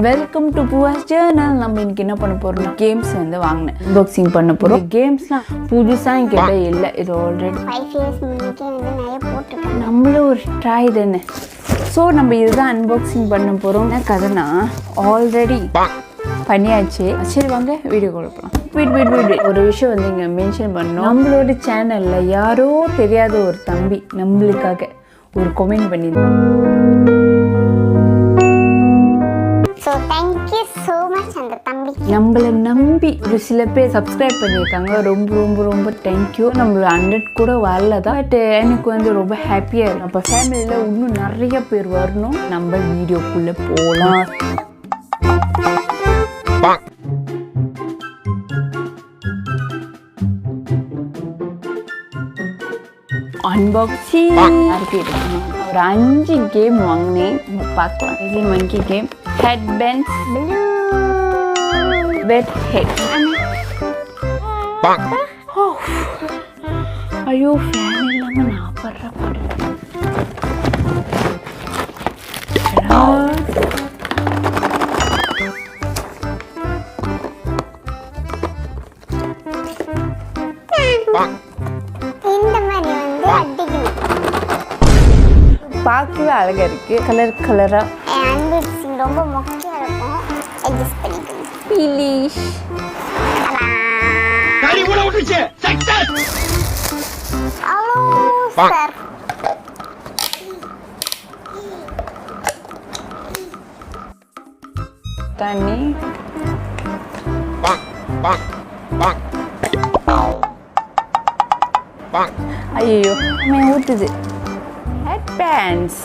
Welcome to புவாஸ் channel. நம்ம இன்னைக்கு என்ன பண்ண போறோம், கேம்ஸ் வந்து வாங்கினேன், அன்பாக்சிங் பண்ண போறோம். கேம்ஸ்லாம் புதுசா என்கிட்ட இல்லை, இது ஆல்ரெடி 5 years முன்னாடி வந்து நிறைய போட்டுருக்கேன். நம்மளும் ஒரு ட்ரை தானே. ஸோ நம்ம இதுதான் அன்பாக்சிங் பண்ண போறோம். என்ன கதைனா ஆல்ரெடி பண்ணியாச்சு. சரி வாங்க வீடியோ கொடுக்கலாம். ஒரு விஷயம் வந்து இங்கே மென்ஷன் பண்ணோம். நம்மளோட சேனல்ல யாரோ தெரியாத ஒரு தம்பி நம்மளுக்காக ஒரு கமெண்ட் பண்ணியிருந்தோம். ஸோ தேங்க்யூ ஸோ மச் அந்த தம்பி. நம்மளை நம்பி ஒரு சில பேர் சப்ஸ்கிரைப் பண்ணியிருக்காங்க. ரொம்ப ரொம்ப ரொம்ப தேங்க்யூ. நம்மளோட 100 கூட வரல தான், பட் எனக்கு வந்து ரொம்ப ஹாப்பியாக இருக்கும். நம்ம ஃபேமிலியில் இன்னும் நிறைய பேர் வரணும். நம்ம வீடியோக்குள்ளே போகலாம். அன்பாக்சிங் ஒரு 5 கேம் வாங்கினேன். பார்க்கலாம். இது மங்கி கேம், ஹெட் பென்ஸ், வெட் ஹெட். ஐயோ ஃபேன் இல்லாமல் நான் படுற பாடு. பார்க்கவே அழகா இருக்கு, கலர் கலரா. அன்பாக்சிங் ரொம்ப மொக்கையா இருக்கும், அட்ஜஸ்ட் பண்ணிக்கோங்க ப்ளீஸ். கறி உள்ள விட்டுச்சு. சக்சஸ். Hello sir. தண்ணி ஐயோ ஊத்துது. ஹெட் பேண்ட்ஸ்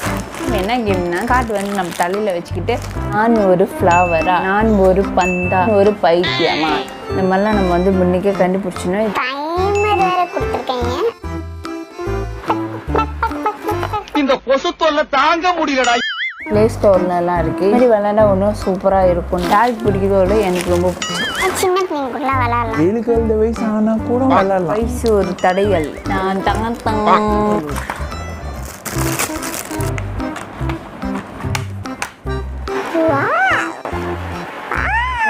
என்ன கேம்னா, கார்டு வந்து நம்ம தலையில் வச்சுக்கிட்டு நான் ஒரு ஃப்ளவரா, நான் ஒரு பந்தா, ஒரு பைத்தியமா, இந்த மாதிரிலாம் நம்ம வந்து முன்னிக்கே கண்டுபிடிச்சணும். டைமர் வேற கொடுத்துருக்கீங்க. இந்த கொசு தொல்லை தாங்க முடியலடா. ப்ளே ஸ்டோர்லலாம் இருக்குது. இது மாதிரி விளையாண்டா ஒன்றும் சூப்பராக இருக்கும். டாக் பிடிக்கிறதோட எனக்கு ரொம்ப பிடிக்கும். சின்ன பிள்ளைங்களுக்குலாம் விளையாடலாம். 7 வயசு ஆனால் கூட விளையாடலாம். வயசு ஒரு தடைகள். நான் தங்க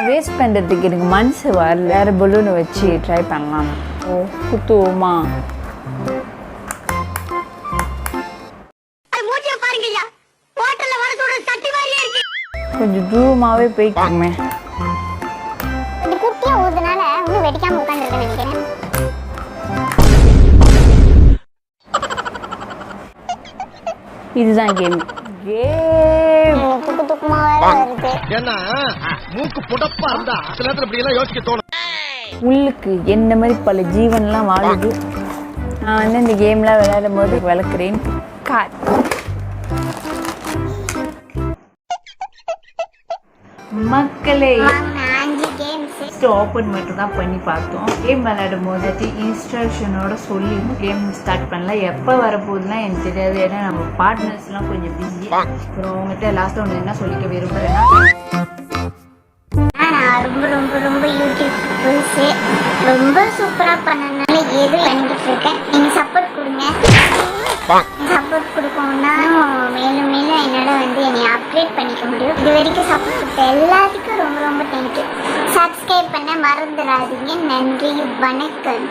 வேஸ்ட் பண்ணுறதுக்கு எனக்கு மனசு வரல. வேறு பலூனை வச்சு ட்ரை பண்ணலாம். ஓ குத்துவோமா? கொஞ்சம் தூரமாகவே போய்க்குமே. இது குட்டியா ஊதுனால இன்னும் வெடிக்காம உட்காந்துருக்கேன்னு நினைக்கிறேன். இதுதான் கேம். துக்கு துக்குமா வேற வருது. ஏன்னா மூக்கு புடப்பா இருந்தா சில நேரத்துல இப்படி எல்லாம் யோசிக்க தோணும். உள்ளுக்கு என்ன மாதிரி பல ஜீவன்லாம் வாழுது. நான் வந்து இந்த கேம்லாம் விளையாடும் போது விளக்குறேன். காட் மக்களே, 5 கேம்ஸ் ஓப்பன் மட்டும் தான் பண்ணி பார்த்தோம். கேம் விளையாடும் போது இன்ஸ்ட்ரக்ஷனோட சொல்லி கேம் ஸ்டார்ட் பண்ணலாம். எப்போ வரப்போகுதுன்னா எனக்கு தெரியாது, ஏன்னா நம்ம பார்ட்னர்ஸ்லாம் கொஞ்சம் பிஸி. அப்புறம் அவங்ககிட்ட லாஸ்ட்டாக ஒன்று என்ன சொல்லிக்க விரும்புகிறேன்னா, நான் ரொம்ப ரொம்ப ரொம்ப யூடியூப் ரூல்ஸு ரொம்ப சூப்பராக பண்ணனால ஏதோ பண்ணிட்டு இருக்கேன். நீங்கள் சப்போர்ட் கொடுங்க. சப்போர்ட் கொடுக்கணும்னா மேலும் மேலும் என்னால் வந்து என்னை அப்டேட் பண்ணிக்க முடியும். இது வரைக்கும் சப்போர்ட் கொடுத்த எல்லாத்துக்கும் ரொம்ப ரொம்ப தேங்க்யூ. சப்ஸ்கிரைப் பண்ண மறந்துடாதீங்க. நன்றி, வணக்கம்.